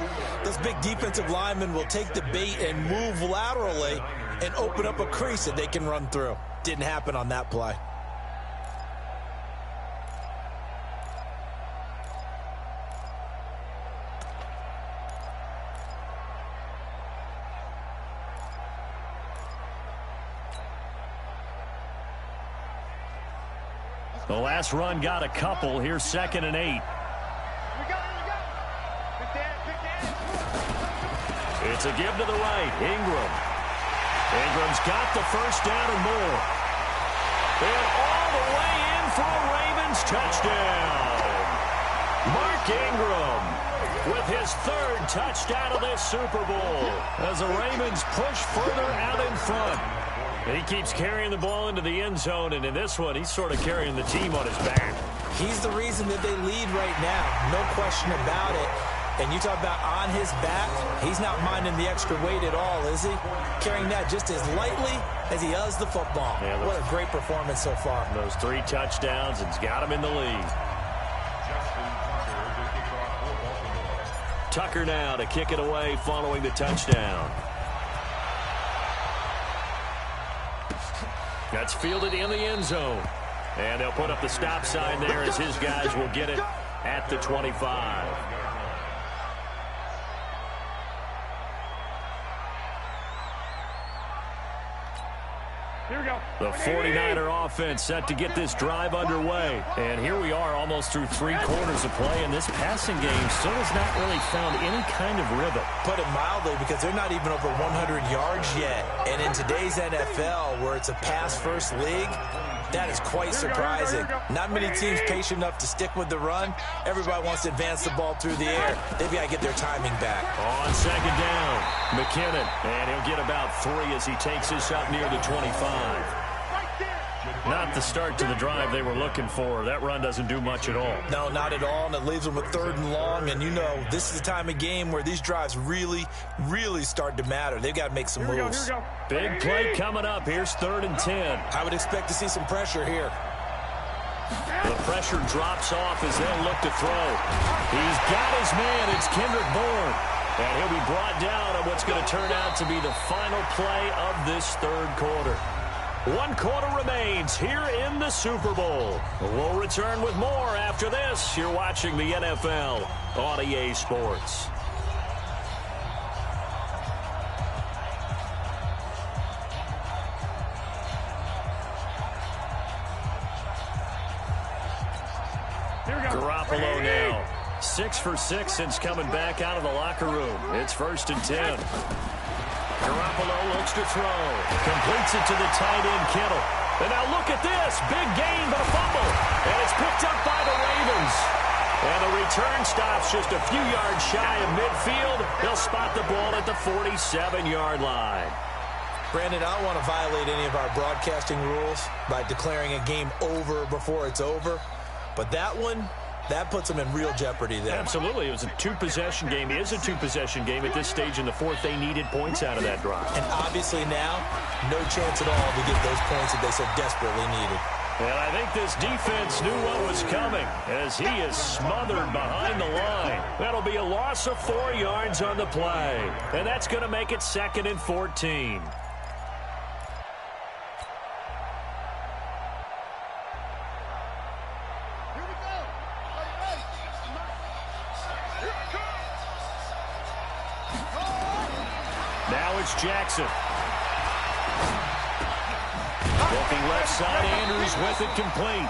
those big defensive linemen will take the bait and move laterally and open up a crease that they can run through. Didn't happen on that play. The last run got a couple. Here's 2nd and 8. It's a give to the right. Ingram. Ingram's got the first down and more. And all the way in for a Ravens touchdown. Mark Ingram with his 3rd touchdown of this Super Bowl as the Ravens push further out in front. He keeps carrying the ball into the end zone, and in this one, he's sort of carrying the team on his back. He's the reason that they lead right now. No question about it. And you talk about on his back, he's not minding the extra weight at all, is he? Carrying that just as lightly as he does the football. Yeah, what a great performance so far. Those 3 touchdowns, and it's got him in the lead. Tucker now to kick it away following the touchdown. That's fielded in the end zone. And they'll put up the stop sign there as his guys will get it at the 25. The 49er offense set to get this drive underway. And here we are almost through 3 quarters of play, and this passing game still has not really found any kind of rhythm. Put it mildly, because they're not even over 100 yards yet. And in today's NFL, where it's a pass-first league, that is quite surprising. Not many teams patient enough to stick with the run. Everybody wants to advance the ball through the air. They've got to get their timing back. On second down, McKinnon. And he'll get about 3 as he takes this up near the 25. Not the start to the drive they were looking for. That run doesn't do much at all. No, not at all, and it leaves them with 3rd and long. And you know, this is the time of game where these drives really, really start to matter. They've got to make some moves. Big play coming up. Here's 3rd and 10. I would expect to see some pressure here. The pressure drops off as they'll look to throw. He's got his man. It's Kendrick Bourne. And he'll be brought down on what's going to turn out to be the final play of this 3rd quarter. 1 quarter remains here in the Super Bowl. We'll return with more after this. You're watching the NFL on EA Sports. Garoppolo now. 6 for 6 since coming back out of the locker room. It's 1st and 10. Garoppolo looks to throw. Completes it to the tight end, Kittle. And now look at this. Big gain, but a fumble. And it's picked up by the Ravens. And the return stops just a few yards shy of midfield. They'll spot the ball at the 47-yard line. Brandon, I don't want to violate any of our broadcasting rules by declaring a game over before it's over. But that one, that puts them in real jeopardy there. Absolutely. It was a 2-possession game. It is a 2-possession game at this stage in the 4th. They needed points out of that drive. And obviously now, no chance at all to get those points that they so desperately needed. And I think this defense knew what was coming as he is smothered behind the line. That'll be a loss of 4 yards on the play. And that's going to make it 2nd and 14. Now it's Jackson. Looking left side, Andrews with it complete.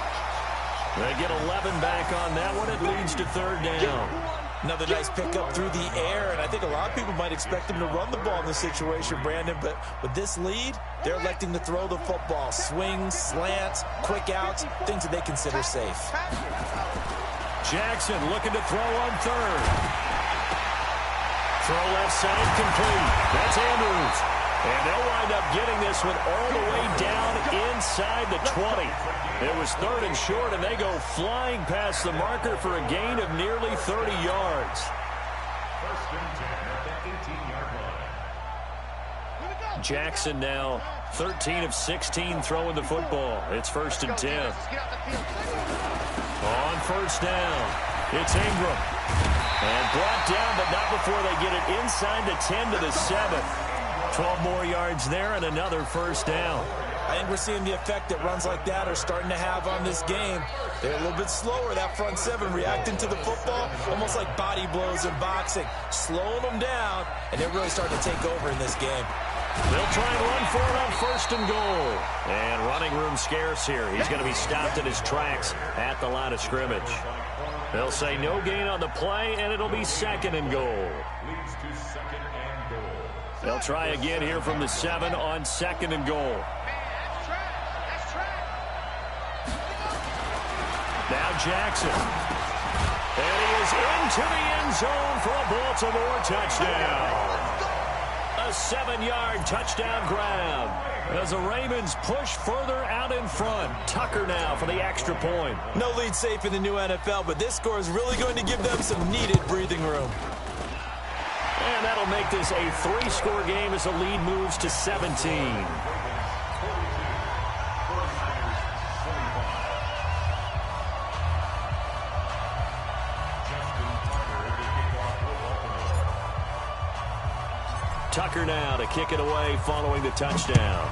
They get 11 back on that one. It leads to 3rd down. Another nice pickup through the air, and I think a lot of people might expect him to run the ball in this situation, Brandon, but with this lead, they're electing to throw the football. Swings, slants, quick outs, things that they consider safe. Jackson looking to throw on 3rd. Throw left side complete. That's Andrews. And they'll wind up getting this one all the way down inside the 20. It was 3rd and short, and they go flying past the marker for a gain of nearly 30 yards. 1st and 10 at the 18-yard line. Jackson now 13 of 16 throwing the football. It's 1st and 10. On 1st down, it's Ingram. And brought down, but not before they get it inside the 10 to the 7. 12 more yards there and another 1st down. I think we're seeing the effect that runs like that are starting to have on this game. They're a little bit slower, that front 7, reacting to the football, almost like body blows in boxing, slowing them down, and they're really starting to take over in this game. They'll try and run for it on 1st and goal. And running room scarce here. He's going to be stopped in his tracks at the line of scrimmage. They'll say no gain on the play, and it'll be 2nd and goal. Leads to 2nd and goal. They'll try again here from the 7 on 2nd and goal. Now Jackson. And he is into the end zone for a Baltimore touchdown. A 7-yard touchdown grab as the Ravens push further out in front. Tucker now for the extra point. No lead safe in the new NFL, but this score is really going to give them some needed breathing room. And that'll make this a 3-score game as the lead moves to 17. Tucker now to kick it away following the touchdown.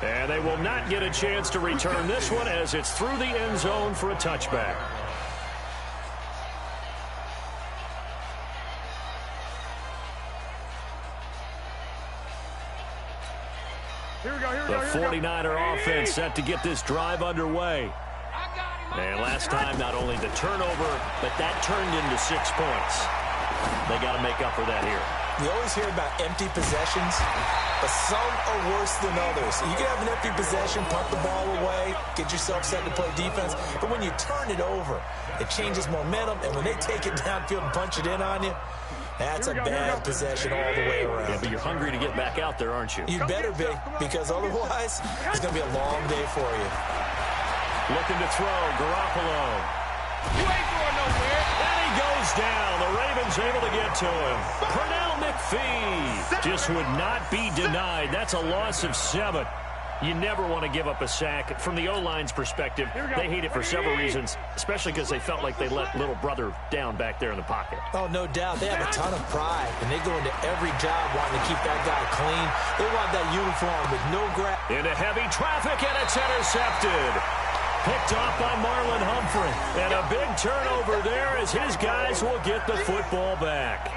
And they will not get a chance to return this one as it's through the end zone for a touchback. 49er offense set to get this drive underway. And last time, not only the turnover, but that turned into 6 points. They got to make up for that here. You always hear about empty possessions, but some are worse than others. You can have an empty possession, punt the ball away, get yourself set to play defense, but when you turn it over, it changes momentum, and when they take it downfield and punch it in on you, that's a bad possession all the way around. Yeah, but you're hungry to get back out there, aren't you? You better be, because otherwise, it's going to be a long day for you. Looking to throw, Garoppolo. You ain't going nowhere. And he goes down. The Ravens able to get to him. Pernell McPhee just would not be denied. That's a loss of 7. You never want to give up a sack. From the O-line's perspective, they hate it for several reasons, especially because they felt like they let little brother down back there in the pocket. Oh, no doubt. They have a ton of pride, and they go into every job wanting to keep that guy clean. They want that uniform with no grab. Into heavy traffic, and it's intercepted. Picked off by Marlon Humphrey. And a big turnover there as his guys will get the football back.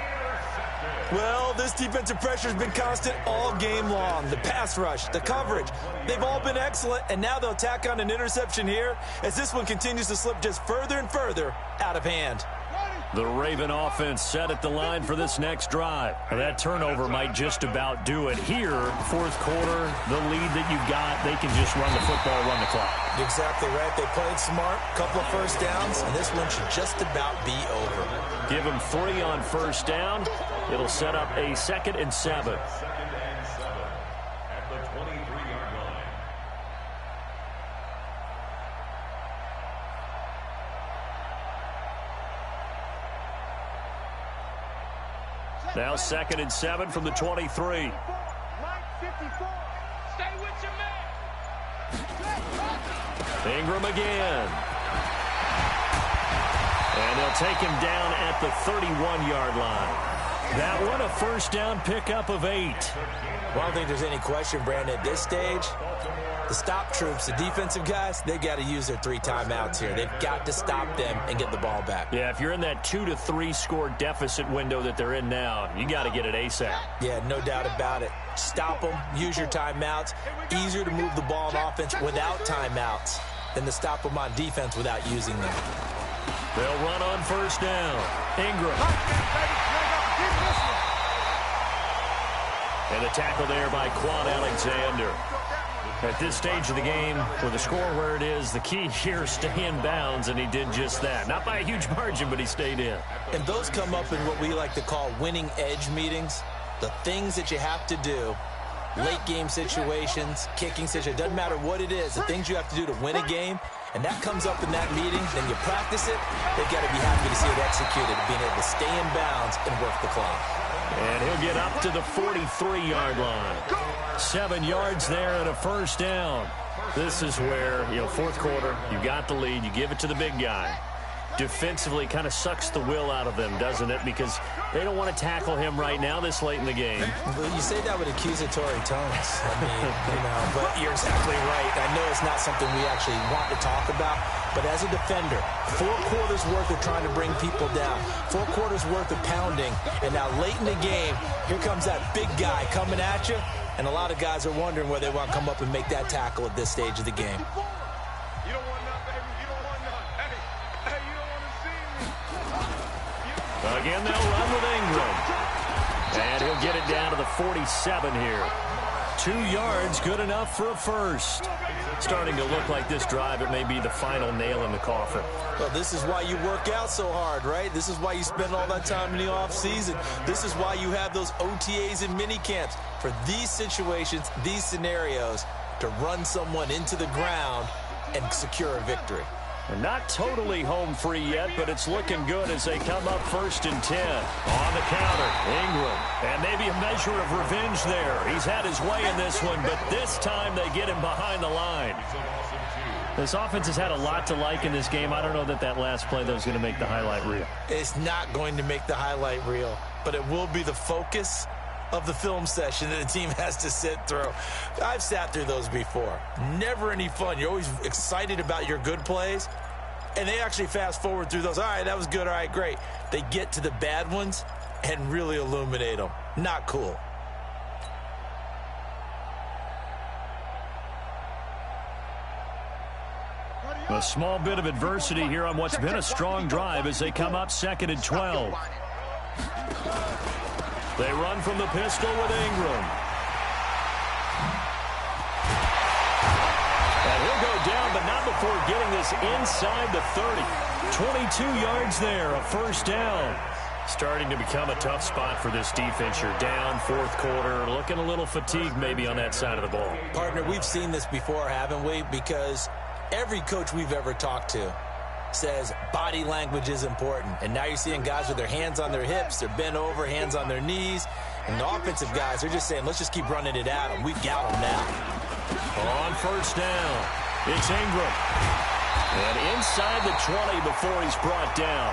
Well, this defensive pressure has been constant all game long. The pass rush, the coverage, they've all been excellent, and now they'll tack on an interception here as this one continues to slip just further and further out of hand. The Raven offense set at the line for this next drive. That turnover might just about do it. Here, fourth quarter, the lead that you've got, they can just run the football, run the clock. Exactly right. They played smart, couple of first downs, and this one should just about be over. Give them 3 on first down. It'll set up a 2nd and 7. At the 23-yard line. Now 2nd and 7 from the 23. Mike 54. Stay with your man. Ingram again. And they'll take him down at the 31-yard line. That one, a first down pickup of 8. Well, I don't think there's any question, Brandon, at this stage, the stop troops, the defensive guys, they got to use their 3 timeouts here. They've got to stop them and get the ball back. Yeah, if you're in that 2 to 3 score deficit window that they're in now, you got to get it ASAP. Yeah, no doubt about it. Stop them, use your timeouts. Easier to move the ball on offense without timeouts than to stop them on defense without using them. They'll run on first down. Ingram. And a tackle there by Quan Alexander. At this stage of the game, with the score where it is, the key here, stay in bounds, and he did just that. Not by a huge margin, but he stayed in. And those come up in what we like to call winning edge meetings. The things that you have to do, late game situations, kicking situations, doesn't matter what it is, the things you have to do to win a game, and that comes up in that meeting, then you practice it, they've got to be happy to see it executed, being able to stay in bounds and work the clock. And he'll get up to the 43-yard line. 7 yards there and a first down. This is where, fourth quarter, you got the lead, you give it to the big guy. Defensively kind of sucks the will out of them, doesn't it? Because they don't want to tackle him right now this late in the game. Well, you say that with accusatory tones. I mean, but you're exactly right. I know it's not something we actually want to talk about, but as a defender, 4 quarters worth of trying to bring people down, 4 quarters worth of pounding, and now late in the game, here comes that big guy coming at you, and a lot of guys are wondering where they want to come up and make that tackle at this stage of the game. You don't want none, baby. You don't want none. Hey, you don't want to see me. Again, they'll run with Ingram. And he'll get it down to the 47 here. 2 yards, good enough for a first. Starting to look like this drive, it may be the final nail in the coffin. Well, this is why you work out so hard, right? This is why you spend all that time in the offseason. This is why you have those OTAs and mini camps. For these situations, these scenarios, to run someone into the ground and secure a victory. They're not totally home free yet, but it's looking good as they come up 1st and 10. On the counter, Ingram. And maybe a measure of revenge there. He's had his way in this one, but this time they get him behind the line. This offense has had a lot to like in this game. I don't know that last play, though, is going to make the highlight reel. It's not going to make the highlight reel, but it will be the focus of the film session that the team has to sit through. I've sat through those before. Never any fun. You're always excited about your good plays, and they actually fast forward through those. All right, that was good. All right, great. They get to the bad ones and really illuminate them. Not cool. A small bit of adversity here on what's been a strong drive as they come up 2nd and 12. They run from the pistol with Ingram. And he'll go down, but not before getting this inside the 30. 22 yards there, a first down. Starting to become a tough spot for this defense. You're down 4th quarter, looking a little fatigued maybe on that side of the ball. Partner, we've seen this before, haven't we? Because every coach we've ever talked to says body language is important. And now you're seeing guys with their hands on their hips, they're bent over, hands on their knees. And the offensive guys, they're just saying, let's just keep running it at them. We've got them now. On first down, it's Ingram. And inside the 20 before he's brought down.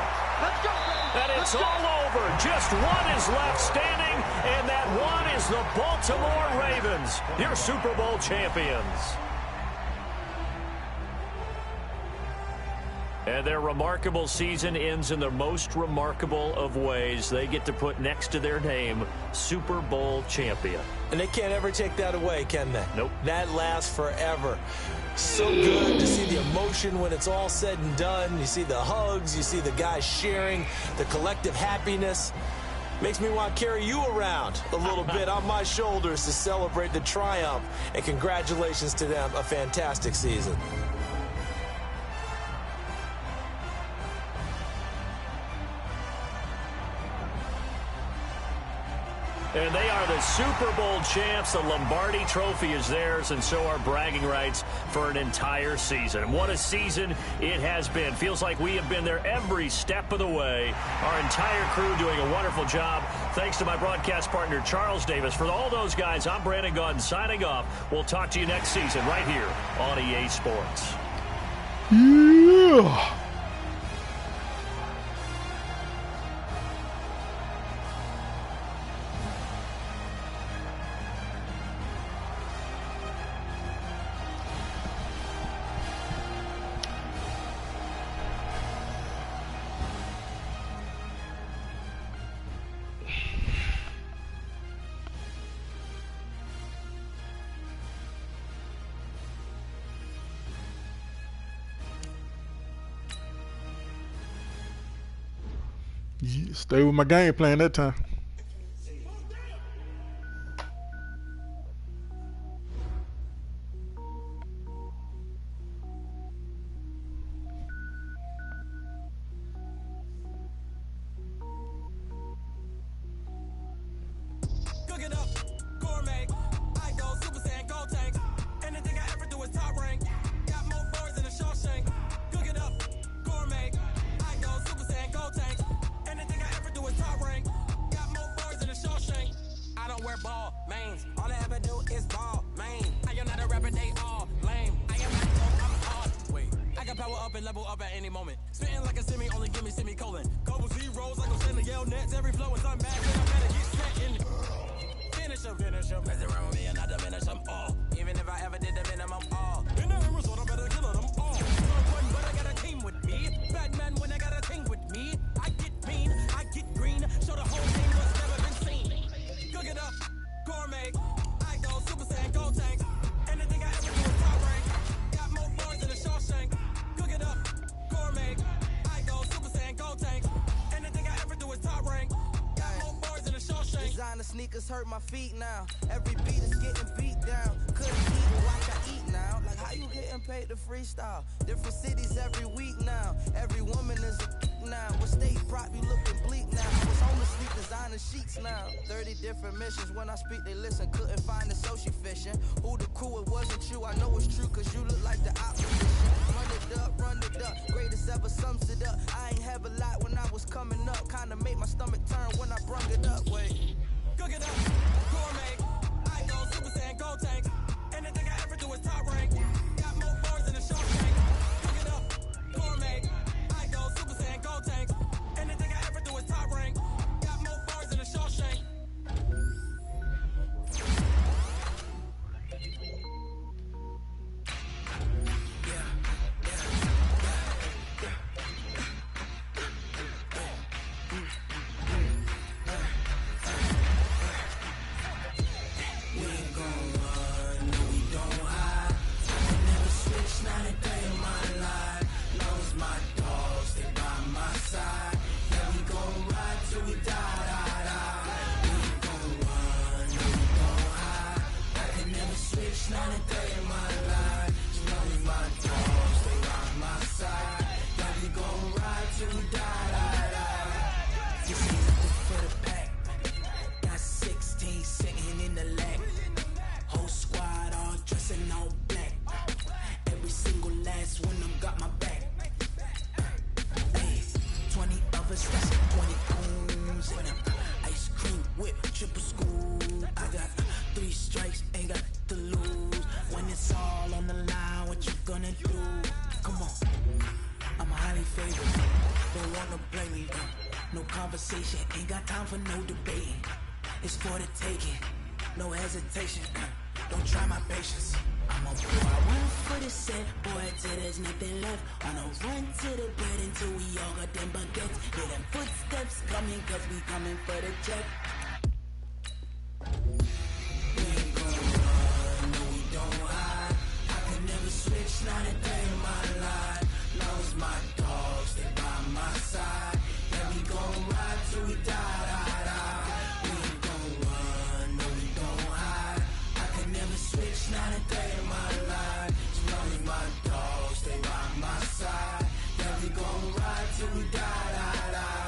And it's all over. Just one is left standing, and that one is the Baltimore Ravens, your Super Bowl champions. And their remarkable season ends in the most remarkable of ways. They get to put next to their name, Super Bowl champion. And they can't ever take that away, can they? Nope. That lasts forever. So good to see the emotion when it's all said and done. You see the hugs, you see the guys sharing, the collective happiness. Makes me want to carry you around a little bit on my shoulders to celebrate the triumph. And congratulations to them, a fantastic season. And they are the Super Bowl champs. The Lombardi Trophy is theirs, and so are bragging rights for an entire season. And what a season it has been. Feels like we have been there every step of the way. Our entire crew doing a wonderful job. Thanks to my broadcast partner, Charles Davis. For all those guys, I'm Brandon Gaudin signing off. We'll talk to you next season right here on EA Sports. Yeah. Stay with my game plan that time. Cook it up, gourmet. I go Super Saiyan, go tank. Anything I ever do is top rank. Got more boards than a Shawshank. Cook it up, gourmet. I go Super Saiyan, go tank. Anything I ever do is top rank. Got more boards than a Shawshank. I don't wear ball mains. All I ever do is ball main. I am not a rapper, they all lame. I am not dope, I'm hard. Wait, I can power up and level up at any moment. Spitting like a semi, only give me semicolon. Couple zeros like I'm sending yell nets. Every flow is unmatched, and I better get set in. Finish them. Mess around with me and I diminish them all. Even if I ever did the minimum all. In the result, I better kill them all. One, but I got a team with me. Bad man when I got a team with me. I get mean, I get green. Show the whole team what's never been seen. Cook it up, gourmet. I go Super Saiyan, go tank. Anything I ever do is top rank. Got more boards than a Shawshank. Cook it up, gourmet. I go Super Saiyan, go tank. Anything I ever do is top rank. Got more boards than a Shawshank. Designer sneakers hurt my feet now. Every beat is getting beat down. Couldn't eat, watch I eat now. Like how you getting paid to freestyle? Different cities every week now. Every woman is a now. What state prop you looking bleak now? I was home to sleep designer sheets now. 30 different missions. When I speak they listen. Couldn't find the social fishing. Who the crew, it wasn't you. I know it's true cause you look like the opposition. Run it up. Greatest ever sums it up. I ain't have a lot when I was coming up. Kinda made my stomach turn when I brung it up. Wait. Cook it up, gourmet. I go Super Saiyan, go tank. Anything I ever do is top rank. Got more boards than a Shawshank. Cook it up, gourmet. I go Super Saiyan, go tank. Anything I ever do is top rank. Got more boards than a Shawshank. favors. Don't wanna blame me, no conversation, ain't got time for no debating. It's for the taking, no hesitation. Don't try my patience. I'm a boy, I run for the set, boy, till there's nothing left. On a run to the bed until we all got them baguettes. Hear them footsteps coming, cause we coming for the check. We ain't gonna run, no we don't hide. I can never switch, not a day in my life. Long as my dogs, they by my side. Yeah, we gon' ride till we die, die, die. We ain't gon' run, no we don't hide. I can never switch, not a day in my life. As long as my dogs, they by my side. Yeah, we gon' ride till we die, die, die.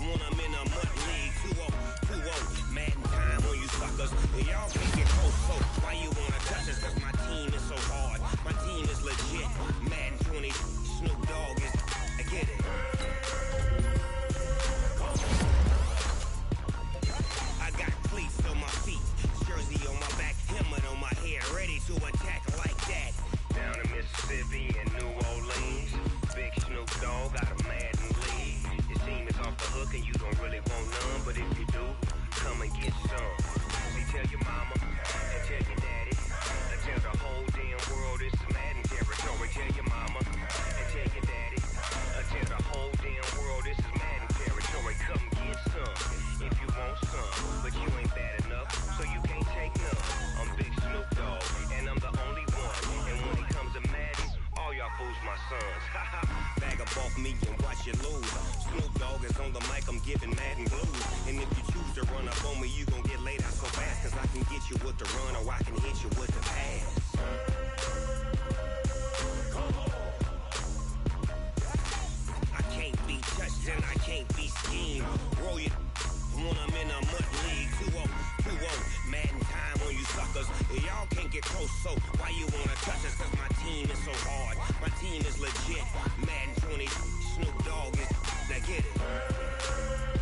When I'm in a mud league, 2-0, Madden time when you start you wanna touch us? Cause my team is so hard. My team is legit. Madden 20, Snoop Dogg is, now get it.